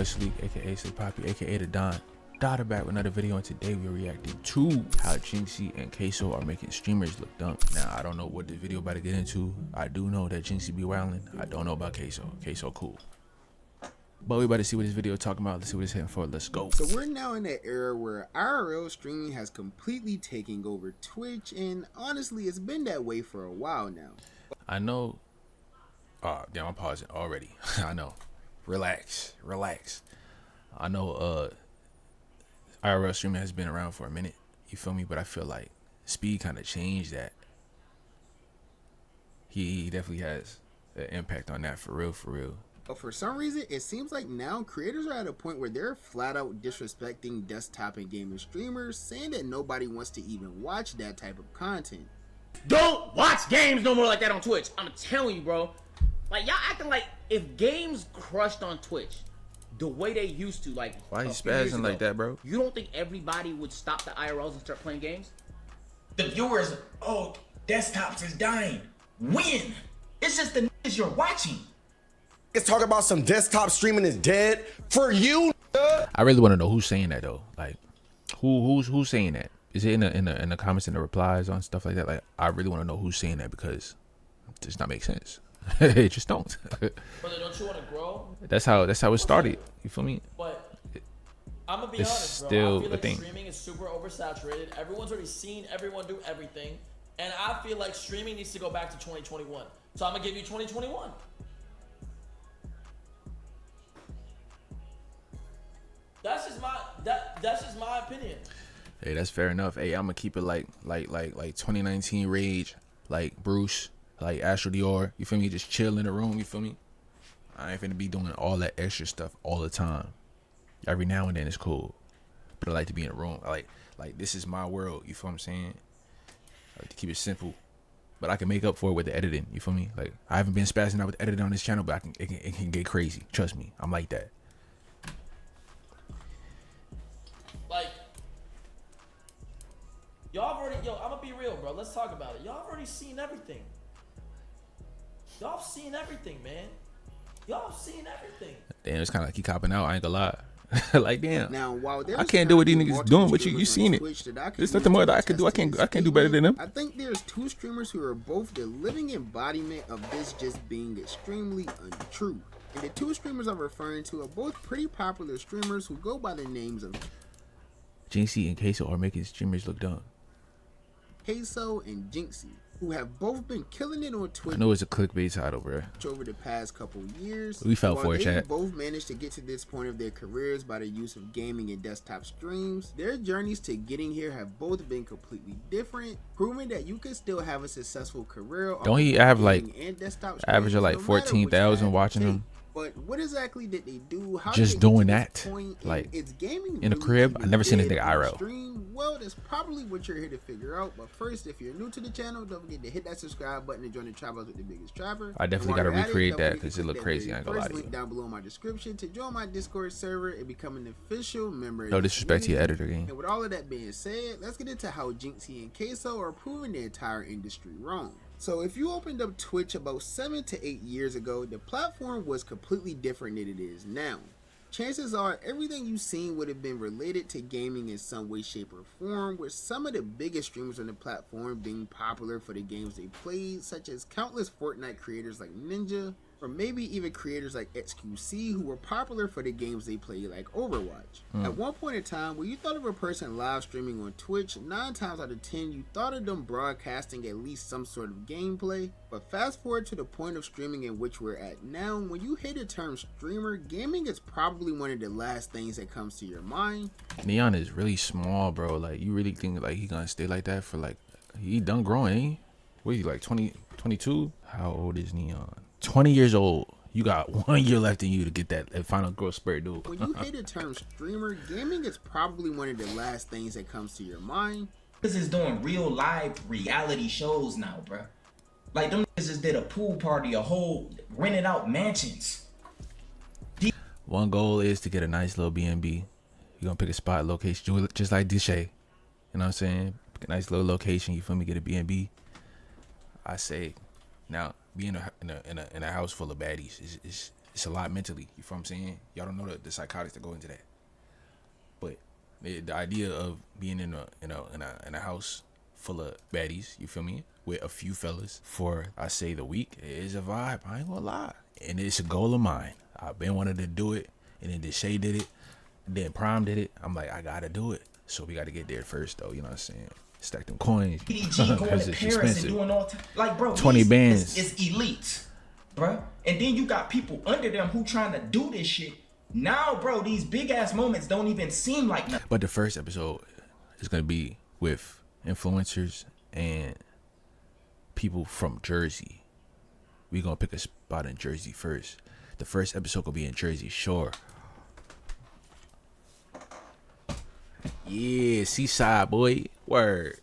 Sleek, aka Sleep Poppy, aka the Don. Daughter back with another video, and today we're reacting to how Jynxzi and CaseOh are making streamers look dumb. Now I don't know what the video about to get into. I do know that Jynxzi be wildin'. I don't know about CaseOh. CaseOh cool. But we about to see what this video is talking about. Let's see what it's hitting for. Let's go. So we're now in that era where IRL streaming has completely taken over Twitch, and honestly it's been that way for a while now. I know. Damn, I'm pausing already. I know. Relax. I know IRL streaming has been around for a minute, you feel me? But I feel like Speed kind of changed that. He definitely has an impact on that for real. But for some reason, it seems like now creators are at a point where they're flat out disrespecting desktop and gaming streamers, saying that nobody wants to even watch that type of content. Don't watch games no more like that on Twitch. I'm telling you, bro. Like, y'all acting like if games crushed on Twitch the way they used to, like, why you spazzing like that, bro? You don't think everybody would stop the IRLs and start playing games? The viewers, oh, desktops is dying. When? It's just the niggas you're watching. Let's talk about some desktop streaming is dead for you. I really want to know who's saying that though. Like, who's saying that? Is it in the comments and the replies on stuff like that? Like, I really want to know who's saying that because it does not make sense. It just don't. Brother, don't you want to grow? That's how it started. You feel me? But I'm gonna be It's honest, bro. still I feel a like thing. streaming is super oversaturated. Everyone's already seen everyone do everything, and I feel like streaming needs to go back to 2021. So I'm gonna give you 2021. That's just my opinion. Hey, that's fair enough. Hey, I'm gonna keep it like 2019 Rage, like Bruce, like Astro Dior. You feel me? Just chill in the room. You feel me? I ain't finna be doing all that extra stuff all the time. Every now and then it's cool, but I like to be in a room. I like this is my world. You feel what I'm saying? I like to keep it simple, but I can make up for it with the editing. You feel me? Like, I haven't been spazzing out with editing on this channel, but it can get crazy. Trust me, I'm like that. Like, y'all have already, I'm gonna be real, bro. Let's talk about it. Y'all have already seen everything. Y'all have seen everything, man. Y'all have seen everything. Damn, it's kind of like he copping out. I ain't gonna lie. Like, damn. Now, while I can't do what these niggas doing, but you seen it. There's nothing more that I can do. I can't do better than them. I think there's two streamers who are both the living embodiment of this just being extremely untrue. And the two streamers I'm referring to are both pretty popular streamers who go by the names of Jynxzi and CaseOh are making streamers look dumb. CaseOh and Jynxzi, who have both been killing it on Twitch. I know it's a clickbait title, bro. Over the past couple years. We fell for it, chat. Both managed to get to this point of their careers by the use of gaming and desktop streams. Their journeys to getting here have both been completely different, proving that you can still have a successful career. Don't he have like average of like no 14,000 watching him? But what exactly did they do? How just did they doing get to this that, point? like it's gaming in the crib. I never seen this nigga IRL. Stream? Well, that's probably what you're here to figure out. But first, if you're new to the channel, don't forget to hit that subscribe button to join the tribe with the biggest trapper. I definitely gotta recreate that because it look crazy. I ain't gonna lie to you. Link down below in my description to join my Discord server and become an official member. No disrespect to your editor, game. And with all of that being said, let's get into how Jynxzi and CaseOh are proving the entire industry wrong. So if you opened up Twitch about 7 to 8 years ago, the platform was completely different than it is now. Chances are everything you've seen would have been related to gaming in some way, shape, or form, with some of the biggest streamers on the platform being popular for the games they played, such as countless Fortnite creators like Ninja, or maybe even creators like XQC who were popular for the games they play like Overwatch. At one point in time, when you thought of a person live streaming on Twitch, 9 times out of 10 you thought of them broadcasting at least some sort of gameplay. But fast forward to the point of streaming in which we're at now, when you hear the term streamer, gaming is probably one of the last things that comes to your mind. Neon is really small, bro. Like, you really think like he gonna stay like that for like, he done growing, ain't he? What are you, like 20, 22? How old is Neon? 20 years old. You got 1 year left in you to get that final growth spurt, dude. When you hear the term streamer, gaming is probably one of the last things that comes to your mind. This is doing real live reality shows now, bro. Like, them niggas just did a pool party, a whole rented out mansions. One goal is to get a nice little B&B. You're gonna pick a spot, location, just like Jynxzi. You know what I'm saying? Pick a nice little location. You feel me? Get a B&B. I say, now being in a house full of baddies it's a lot mentally. You feel what I'm saying? Y'all don't know the psychotics that go into that. But the idea of being in a house full of baddies, you feel me, with a few fellas for I say the week is a vibe. I ain't gonna lie, and it's a goal of mine. I've been wanting to do it, and then Deshae did it, and then Prime did it. I'm like, I gotta do it. So we gotta get there first, though. You know what I'm saying? Stack them coins. PDG going to it's Paris and doing all like, bro, 20 bands. It's elite, bro. And then you got people under them who trying to do this shit. Now, bro, these big ass moments don't even seem like nothing. But the first episode is gonna be with influencers and people from Jersey. We gonna pick a spot in Jersey first. The first episode gonna be in Jersey Shore. Yeah, Seaside, boy. Word.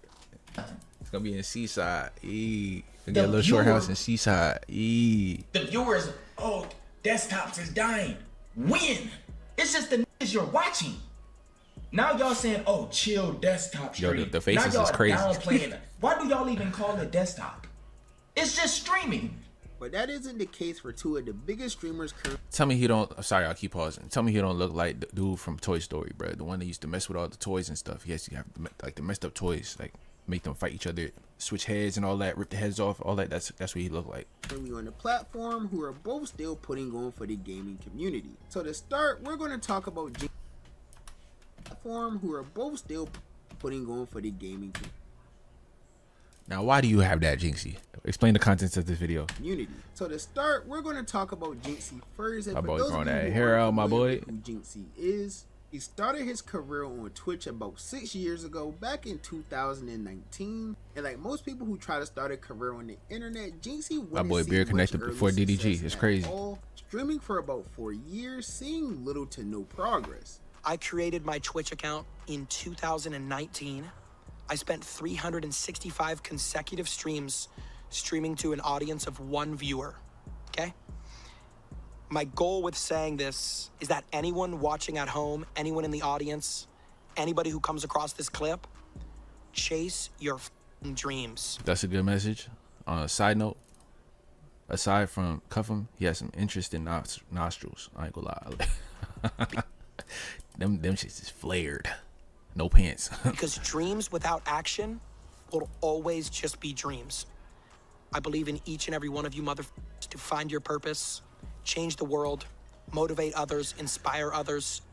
It's gonna be in Seaside. Gonna get a little short house in Seaside. The viewers, oh, desktops is dying. When? It's just the niggas you're watching. Now y'all saying, oh, chill desktop stream. Yo, the faces now y'all is crazy. Downplaying it. Why do y'all even call it desktop? It's just streaming. But that isn't the case for two of the biggest streamers currently. Tell me he don't. Sorry, I'll keep pausing. Tell me he don't look like the dude from Toy Story, bro. The one that used to mess with all the toys and stuff. He has to have like the messed up toys, like make them fight each other, switch heads and all that, rip the heads off, all that. That's what he looked like. On the platform, who are both still putting on for the gaming community. So to start, we're going to talk about Jynxzi platform, who are both still putting on for the gaming community. Now, why do you have that, Jynxzi? Explain the contents of this video. So to start, we're going to talk about Jynxzi first. And My for boy those throwing of you that who hair aren't out, my familiar boy. with who Jynxzi is, he started his career on Twitch about 6 years ago, back in 2019. And like most people who try to start a career on the internet, Jynxzi My boy Beard connected before DDG. It's crazy. Streaming for about 4 years, seeing little to no progress. I created my Twitch account in 2019. I spent 365 consecutive streams streaming to an audience of 1 viewer, okay? My goal with saying this is that anyone watching at home, anyone in the audience, anybody who comes across this clip, chase your dreams. That's a good message. On a side note, aside from Cuff'em, he has some interesting nostrils. I ain't gonna lie. them shits is flared. No pants. Because dreams without action will always just be dreams. I believe in each and every one of you motherfuckers to find your purpose, change the world, motivate others, inspire others.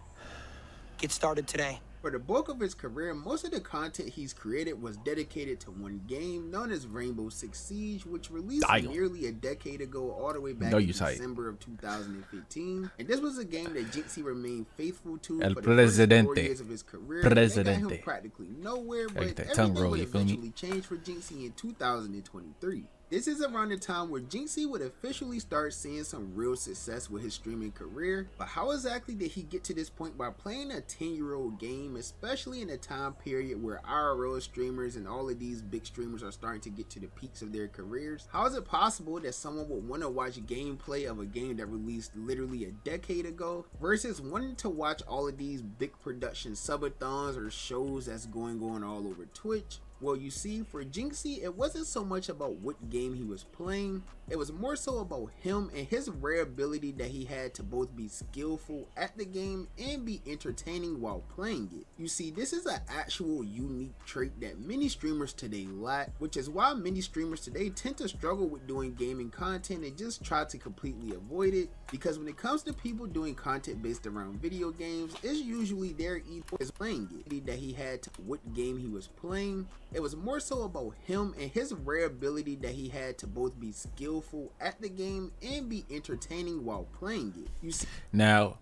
Get started today. For the bulk of his career, most of the content he's created was dedicated to one game known as Rainbow Six Siege, which released nearly a decade ago, all the way back in December of 2015. And this was a game that Jynxzi remained faithful to for the first 4 years of his career. That got him practically nowhere, but everything would eventually change for Jynxzi in 2023. This is around the time where Jynxzi would officially start seeing some real success with his streaming career. But how exactly did he get to this point by playing a 10-year-old game, especially in a time period where IRL streamers and all of these big streamers are starting to get to the peaks of their careers? How is it possible that someone would want to watch gameplay of a game that released literally a decade ago versus wanting to watch all of these big production subathons or shows that's going on all over Twitch? Well, you see, for Jynxzi, it wasn't so much about what game he was playing, it was more so about him and his rare ability that he had to both be skillful at the game and be entertaining while playing it. You see, this is an actual unique trait that many streamers today lack, which is why many streamers today tend to struggle with doing gaming content and just try to completely avoid it, because when it comes to people doing content based around video games, it's usually their ego is playing it. That he had to what game he was playing, it was more so about him and his rare ability that he had to both be skillful at the game and be entertaining while playing it. You see, now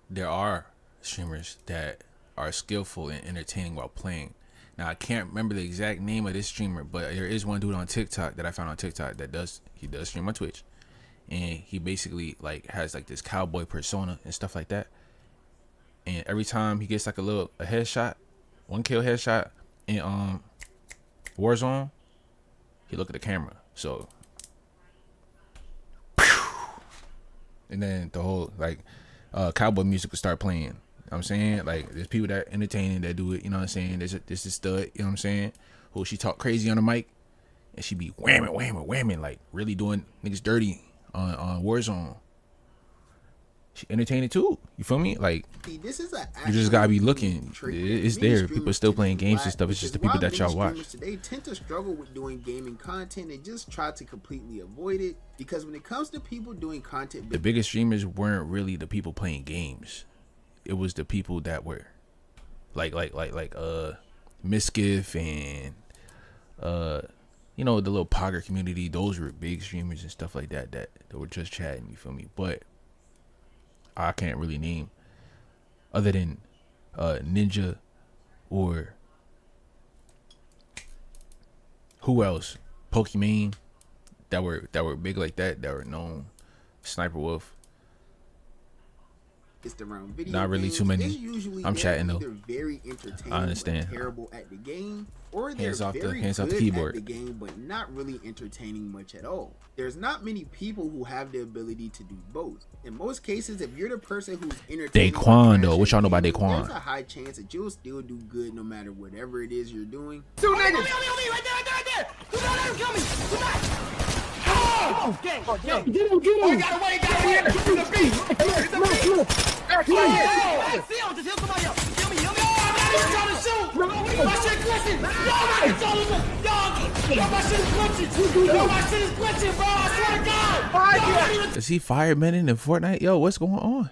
there are streamers that are skillful and entertaining while playing. Now I can't remember the exact name of this streamer, but there is one dude on TikTok that I found on TikTok that does stream on Twitch, and he basically like has like this cowboy persona and stuff like that. And every time he gets like a headshot, 1 kill headshot in Warzone, he look at the camera. So, and then the whole like cowboy music will start playing. You know what I'm saying? Like there's people that entertaining that do it, you know what I'm saying? This is stud, you know what I'm saying? Who she talk crazy on the mic and she be whamming, like really doing niggas dirty on Warzone. she entertaining too. You feel me? Like, See, this is you just gotta be looking. It's there. People still playing games and stuff. It's just the people that y'all watch. Today tend to struggle with doing gaming content and just try to completely avoid it, because when it comes to people doing content, The biggest streamers weren't really the people playing games. It was the people that were like Miskiff and you know, the little Pogger community. Those were big streamers and stuff like that that were just chatting. You feel me? But I can't really name other than Ninja or who else? Pokimane that were big like that were known. Sniper Wolf. around video Not really games, too many. usually I'm chatting though. They're very entertaining. I understand. But terrible at the game, or they're Hands off the- very hands off the good keyboard. at the game, but not really entertaining much at all. There's not many people who have the ability to do both. In most cases, if you're the person who's entertaining, Daquan, though. What y'all know about Daquan? There's a high chance that you'll still do good no matter whatever it is you're doing. Two niggas. Right there. Do not let him kill me. Do not. Oh, gang. Get him. Oh, you gotta wait. Get to the beat. Get the beat. Just heal somebody else. Heal me. I'm not even trying to shoot. My shit glitching. Yo, my shit is glitching. Yo, my shit is glitching, bro. I swear to God. Is he firemanning in Fortnite? Yo, what's going on?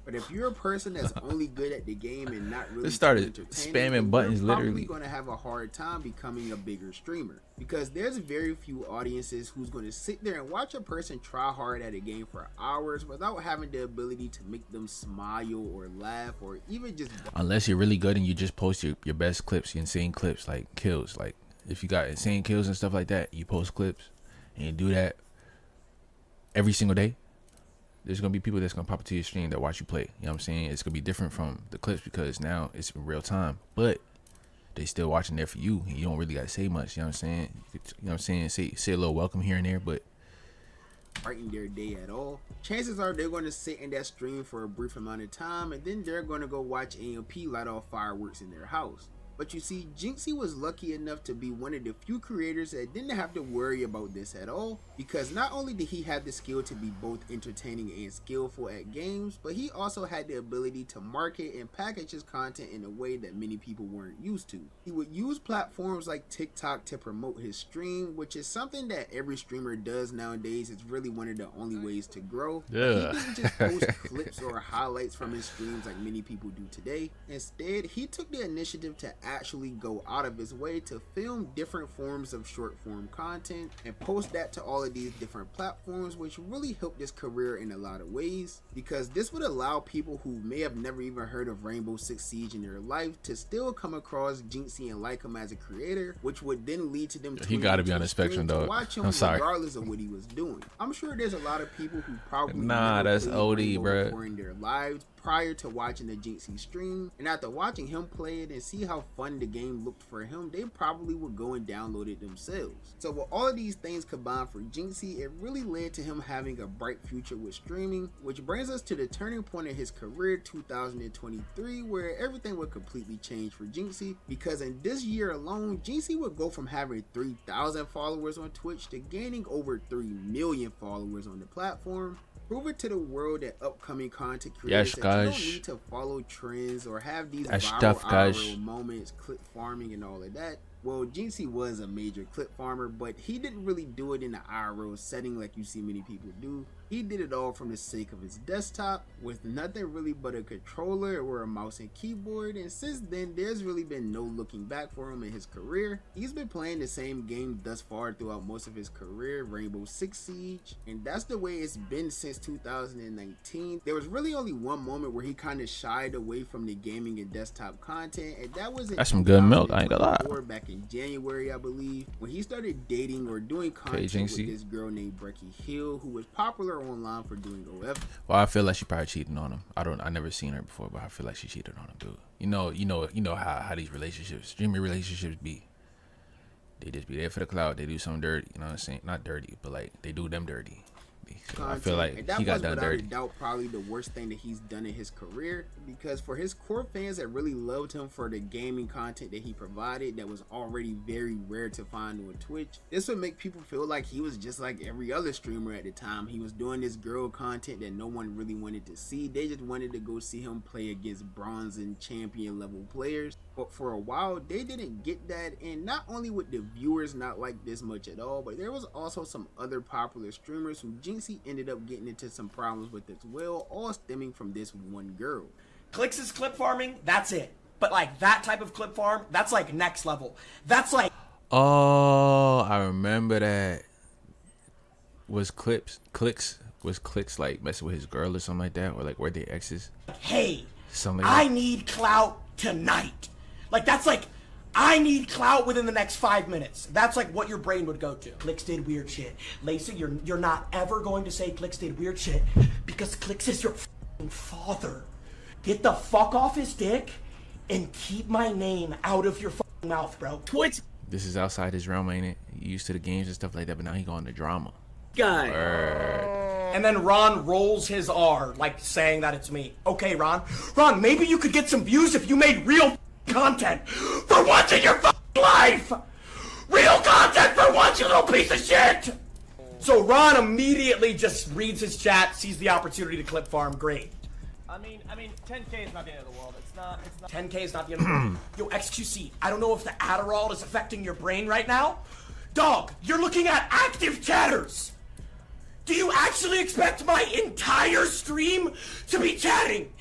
But if you're a person that's only good at the game and not really Just started entertaining, spamming then buttons, you're probably literally. going to have a hard time becoming a bigger streamer, because there's very few audiences who's going to sit there and watch a person try hard at a game for hours without having the ability to make them smile or laugh or even just Unless you're really good and you just post your best clips, your insane clips, like kills. Like if you got insane kills and stuff like that, you post clips and you do that every single day. There's gonna be people that's gonna pop into your stream that watch you play. You know what I'm saying? It's gonna be different from the clips because now it's in real time, but they still watching there for you, and you don't really gotta say much. You know what I'm saying? You know what I'm saying? Say a little welcome here and there, but brighten their day at all. Chances are they're going to sit in that stream for a brief amount of time, and then they're going to go watch AMP light off fireworks in their house. But you see, Jynxzi was lucky enough to be one of the few creators that didn't have to worry about this at all, because not only did he have the skill to be both entertaining and skillful at games, but he also had the ability to market and package his content in a way that many people weren't used to. He would use platforms like TikTok to promote his stream, which is something that every streamer does nowadays. It's really one of the only ways to grow. Yeah. He didn't just post clips or highlights from his streams like many people do today. Instead, he took the initiative to actually go out of his way to film different forms of short form content and post that to all of these different platforms, which really helped his career in a lot of ways, because this would allow people who may have never even heard of Rainbow Six Siege in their life to still come across Jynxzi and like him as a creator, which would then lead to them he gotta be on the spectrum, to dog. watch him I'm sorry. regardless of what he was doing. I'm sure there's a lot of people who probably Nah, never that's played OD, Rainbow bruh. before in their lives prior to watching the Jynxzi stream, and after watching him play it and see how fun the game looked for him, they probably would go and download it themselves. So with all of these things combined for Jynxzi, it really led to him having a bright future with streaming, which brings us to the turning point in his career, 2023, where everything would completely change for Jynxzi, because in this year alone, Jynxzi would go from having 3,000 followers on Twitch to gaining over 3 million followers on the platform. Prove it to the world that upcoming content creators Yes, that guys. you don't need to follow trends or have these That's viral tough, guys. IRL moments, clip farming and all of that. Well, Jynxzi was a major clip farmer, but he didn't really do it in the IRL setting like you see many people do. He did it all from the sake of his desktop with nothing really but a controller or a mouse and keyboard, and since then there's really been no looking back for him in his career. He's been playing the same game thus far throughout most of his career, Rainbow Six Siege, and that's the way it's been since 2019. There was really only one moment where he kind of shied away from the gaming and desktop content, and that was in That's some good milk, I ain't gonna lie. 2024, back in January, I believe, when he started dating or doing content with Jynxzi. this girl named Brecky Hill, who was popular online for doing OF. Well, I feel like she probably cheating on him. I never seen her before, but I feel like she cheated on him, dude. You know how these relationships, streaming relationships be. They just be there for the clout. They do something dirty. You know what I'm saying? Not dirty, but like they do them dirty. I feel like and that he got was done without dirty. a doubt probably the worst thing that he's done in his career, because for his core fans that really loved him for the gaming content that he provided that was already very rare to find on Twitch, this would make people feel like he was just like every other streamer at the time. He was doing this girl content that no one really wanted to see. They just wanted to go see him play against bronze and champion level players. But for a while they didn't get that, and not only would the viewers not like this much at all, but there was also some other popular streamers who Jynxzi ended up getting into some problems with as well, all stemming from this one girl. Clicks is clip farming, that's it. But like that type of clip farm, that's like next level. That's like, Oh, I remember that. Was clicks like messing with his girl or something like that, or like were they exes? hey, Something like I that. need clout tonight. Like that's like, I need clout within the next 5 minutes. That's like what your brain would go to. Clicks did weird shit. Lacey, you're not ever going to say Clicks did weird shit because Clicks is your f***ing father. Get the fuck off his dick and keep my name out of your f***ing mouth, bro. Twitch This is outside his realm, ain't it? He used to the games and stuff like that, but now he going to drama. guy. And then Ron rolls his R, like saying that it's me. Okay, Ron, maybe you could get some views if you made real content for once in your life. Real content for once, you little piece of shit. So Ron immediately just reads his chat, sees the opportunity to clip farm. Great. I mean, 10K is not the end of the world. It's not. 10K is not the end of the world. Yo, XQC, I don't know if the Adderall is affecting your brain right now. Dog, you're looking at active chatters. Do you actually expect my entire stream to be chatting?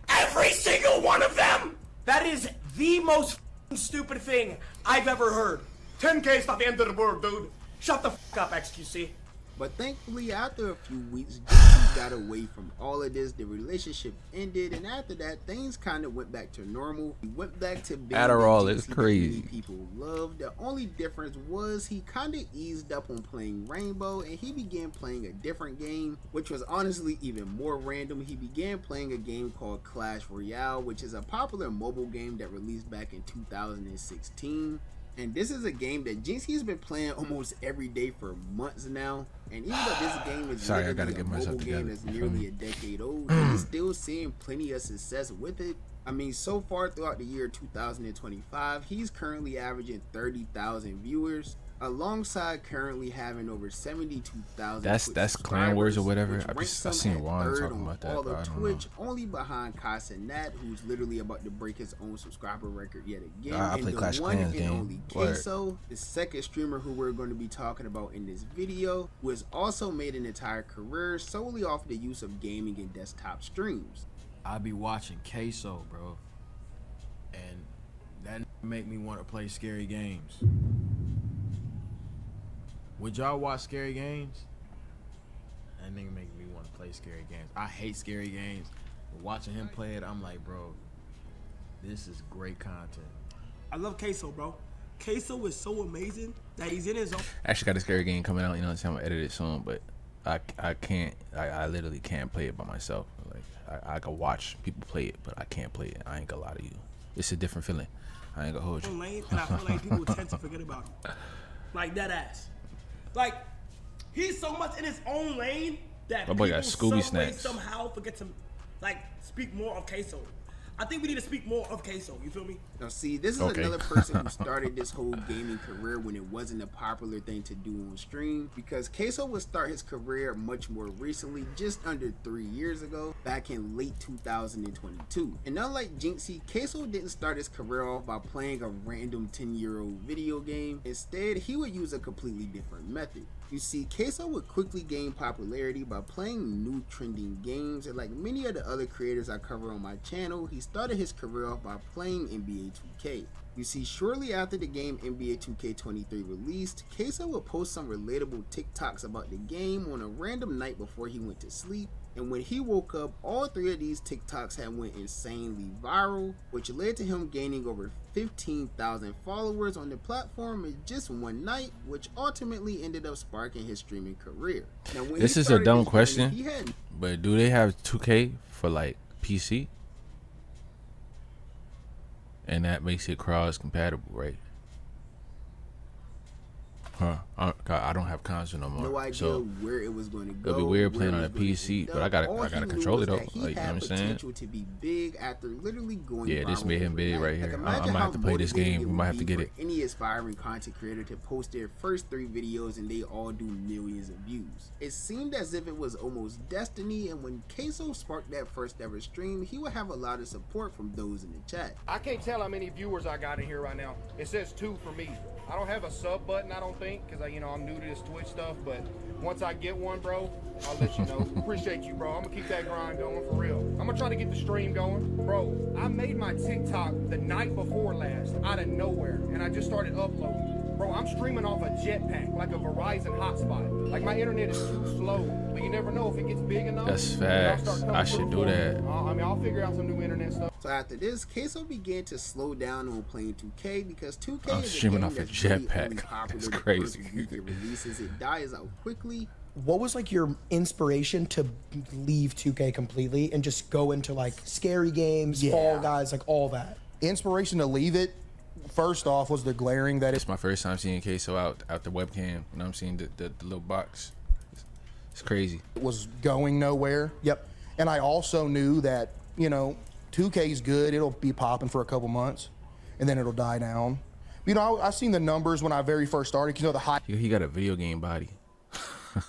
Every single one of them? That is the most f***ing stupid thing I've ever heard. 10K is not the end of the world, dude. Shut the f*** up, XQC. But thankfully, after a few weeks, Jynxzi got away from all of this. The relationship ended, and after that, things kind of went back to normal. He went back to being Adderall the is Jynxzi that crazy. many people loved. The only difference was he kind of eased up on playing Rainbow, and he began playing a different game, which was honestly even more random. He began playing a game called Clash Royale, which is a popular mobile game that released back in 2016. And this is a game that Jynxzi has been playing almost every day for months now. And even though this game is Sorry, I literally gotta a get myself mobile game together. that's nearly a decade old, he's still seeing plenty of success with it. I mean, so far throughout the year 2025, he's currently averaging 30,000 viewers, alongside currently having over 72,000. That's Clan Wars or whatever. I I seen Ron talking about that, all but I of don't Twitch, only behind Nat, who's literally about to break his own subscriber record yet again. I and play the Clash one Clans and game. only Word. CaseOh, the second streamer who we're going to be talking about in this video, who has also made an entire career solely off the use of gaming and desktop streams. I be watching CaseOh, bro, and that make me want to play scary games. Would y'all watch scary games? That nigga make me want to play scary games. I hate scary games, but watching him play it, I'm like, bro, this is great content. I love CaseOh, bro. CaseOh is so amazing that he's in his own. Actually got a scary game coming out. You know what I'm saying? I'm gonna edit it soon, but I can't. I literally can't play it by myself. Like I can watch people play it, but I can't play it. I ain't gonna lie to you. It's a different feeling. I ain't gonna hold you. lane, and I feel like people tend to forget about him. Like that ass. Like he's so much in his own lane that My boy people got Scooby some way, snacks. somehow forget to like speak more of CaseOh. I think we need to speak more of CaseOh. You feel me? Now, see, this is Okay. another person who started this whole gaming career when it wasn't a popular thing to do on stream, because CaseOh would start his career much more recently, just under 3 years ago, back in late 2022. And unlike Jynxzi, CaseOh didn't start his career off by playing a random 10-year-old video game. Instead, he would use a completely different method. You see, CaseOh would quickly gain popularity by playing new trending games, and like many of the other creators I cover on my channel, he started his career off by playing NBA 2K. You see, shortly after the game NBA 2K23 released, CaseOh would post some relatable TikToks about the game on a random night before he went to sleep. And when he woke up, all 3 of these TikToks had went insanely viral, which led to him gaining over 15,000 followers on the platform in just one night, which ultimately ended up sparking his streaming career. Now, when This he is a started dumb his journey, question, he had but do they have 2K for like PC? And that makes it cross compatible, right? I don't have console no more. No idea so where it was going to go. it'll be weird where playing it on was a gonna PC, end but I up. gotta All he control knew it though. was that he Like, you know what I'm had saying? potential to be big after literally going Yeah, this viral made him big overnight. right here. I imagine might how have to play this motivating game. We would might have to be get for it. any aspiring content creator to post their first 3 videos and they all do millions of views. It seemed as if it was almost destiny, and when CaseOh sparked that first ever stream, he would have a lot of support from those in the chat. I can't tell how many viewers I got in here right now. It says 2 for me. I don't have a sub button, I don't think, because I'm new to this Twitch stuff, but once I get one, bro, I'll let you know. Appreciate you, bro. I'm gonna keep that grind going for real. I'm gonna try to get the stream going. Bro, I made my TikTok the night before last, out of nowhere, and I just started uploading. Bro, I'm streaming off a jetpack, like a Verizon hotspot. Like, my internet is too slow, but you never know if it gets big enough. That's then I'll facts. start coming I should through do for that. it. I'll figure out some new internet stuff. So after this, CaseOh began to slow down on playing 2K because 2K I'm is a streaming game off a that's really jetpack. only popular That's the crazy. first week it releases. It dies out quickly. What was like your inspiration to leave 2K completely and just go into like scary games, Fall Guys, like all that? Inspiration to leave it, first off, was the glaring that It's my first time seeing CaseOh out the webcam. You know what I'm seeing? The little box. It's crazy. it was going nowhere. Yep. And I also knew that, 2K's good. It'll be popping for a couple months, and then it'll die down. I seen the numbers when I very first started. The hype He got a video game body. was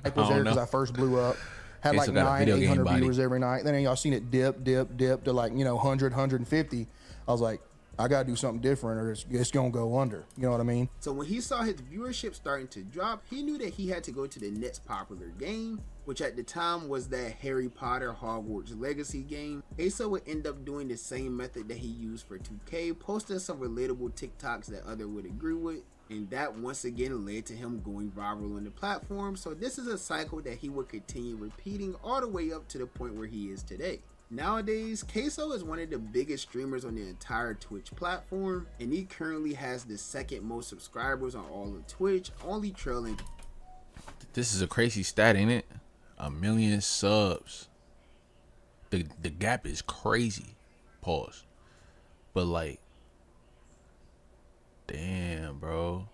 I there don't because know. I first blew up. Had like CaseOh got a 900, video game 800 body. viewers every night. Then y'all seen it dip to like, 100, 150. I was like, I gotta do something different or it's gonna go under. You know what I mean? So when he saw his viewership starting to drop, he knew that he had to go to the next popular game, which at the time was that Harry Potter Hogwarts Legacy game. CaseOh would end up doing the same method that he used for 2K, posting some relatable TikToks that others would agree with, and that once again led to him going viral on the platform. So this is a cycle that he would continue repeating all the way up to the point where he is today. Nowadays, CaseOh is one of the biggest streamers on the entire Twitch platform, and he currently has the 2nd most subscribers on all of Twitch, only trailing. This is a crazy stat, ain't it? 1 million subs. The gap is crazy. Pause. But like, damn, bro.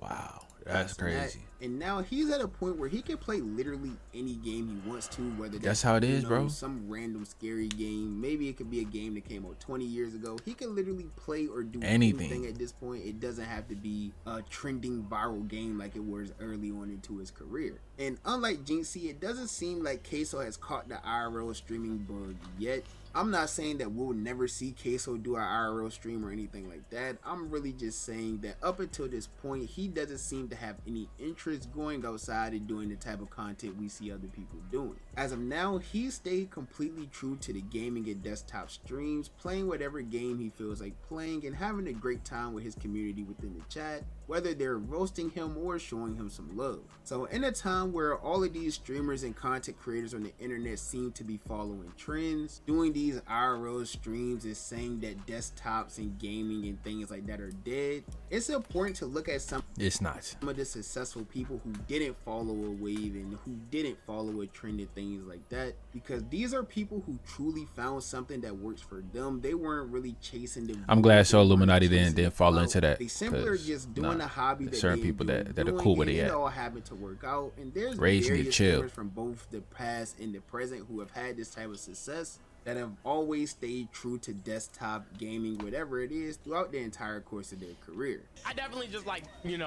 Wow, that's crazy. And now he's at a point where he can play literally any game he wants to, whether That's how it is, bro. Some random scary game. Maybe it could be a game that came out 20 years ago. He can literally play or do anything at this point. It doesn't have to be a trending viral game like it was early on into his career. And unlike Jynxzi, it doesn't seem like CaseOh has caught the IRL streaming bug yet. I'm not saying that we'll never see CaseOh do an IRL stream or anything like that. I'm really just saying that up until this point, he doesn't seem to have any interest going outside and doing the type of content we see other people doing. As of now, he stayed completely true to the gaming and desktop streams, playing whatever game he feels like playing and having a great time with his community within the chat, whether they're roasting him or showing him some love. So in a time where all of these streamers and content creators on the internet seem to be following trends, doing these IRL streams and saying that desktops and gaming and things like that are dead, it's important to look at some of the successful people who didn't follow a wave and who didn't follow a trend and things like that, because these are people who truly found something that works for them. They weren't really chasing the I'm glad so Illuminati didn't fall into that. They simply are just doing a hobby that certain they people that are doing, cool with and it. It all happened to work out, and there's Rage need to various chill. streamers from both the past and the present who have had this type of success that have always stayed true to desktop gaming, whatever it is, throughout the entire course of their career. I definitely just like,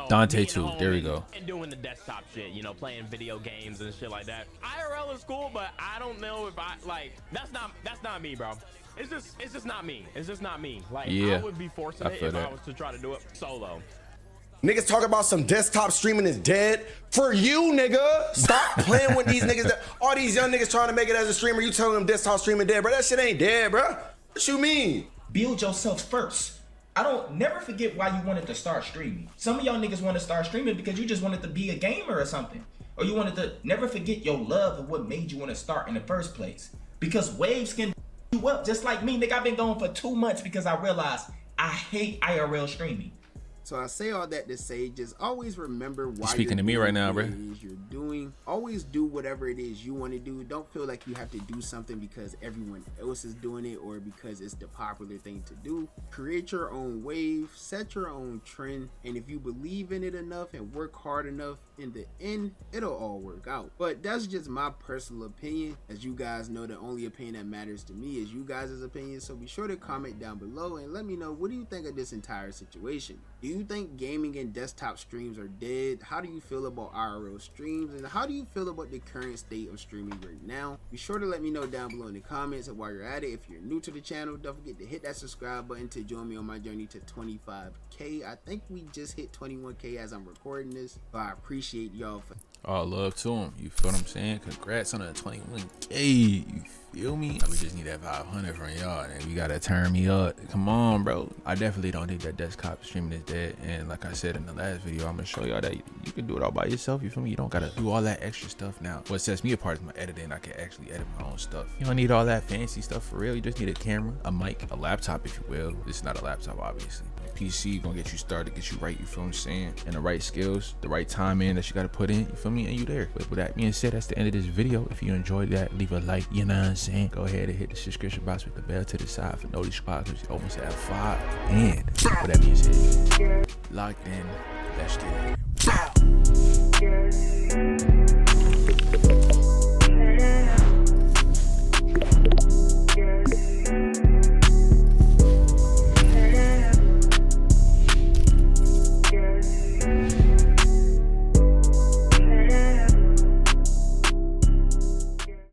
Dante being too. home There we go. And doing the desktop shit, playing video games and shit like that. IRL is cool, but I don't know if that's not me, bro. It's just not me. It's just not me. Like, Yeah, I would be forcing I it feel if I that. was to try to do it solo. Niggas talk about some desktop streaming is dead. For you, nigga. Stop playing with these niggas. All these young niggas trying to make it as a streamer, you telling them desktop streaming dead, bro. That shit ain't dead, bro. What you mean? Build yourself first. Never forget why you wanted to start streaming. Some of y'all niggas want to start streaming because you just wanted to be a gamer or something. Or you wanted to never forget your love of what made you want to start in the first place. Because waves can you up just like me, nigga. I've been going for 2 months because I realized I hate IRL streaming. So I say all that to say, just always remember why speaking you're to me doing right now, what bro. it is you're doing. Always do whatever it is you want to do. Don't feel like you have to do something because everyone else is doing it or because it's the popular thing to do. Create your own wave, set your own trend, and if you believe in it enough and work hard enough, in the end, it'll all work out. But that's just my personal opinion. As you guys know, the only opinion that matters to me is you guys' opinion. So be sure to comment down below and let me know, what do you think of this entire situation? Do you think gaming and desktop streams are dead? How do you feel about IRL streams? And how do you feel about the current state of streaming right now? Be sure to let me know down below in the comments. And while you're at it, if you're new to the channel, don't forget to hit that subscribe button to join me on my journey to 25K. I think we just hit 21K as I'm recording this. So I appreciate y'all for All love to him. You feel what I'm saying? Congrats on the 21K. You feel me? We just need that 500 from y'all, and we gotta turn me up. Come on, bro. I definitely don't think that desktop streaming is dead. And like I said in the last video, I'm gonna show y'all that you can do it all by yourself. You feel me? You don't gotta do all that extra stuff now. What sets me apart is my editing. I can actually edit my own stuff. You don't need all that fancy stuff for real. You just need a camera, a mic, a laptop, if you will. It's not a laptop, obviously. PC gonna get you started, get you right, you feel what I'm saying, and the right skills, the right time in that you gotta put in, you feel me, and you there. But with that being said, that's the end of this video. If you enjoyed that, leave a like, you know what I'm saying. Go ahead and hit the subscription box with the bell to the side for notifications. You almost at 5. And with that being said, locked in, let's get it.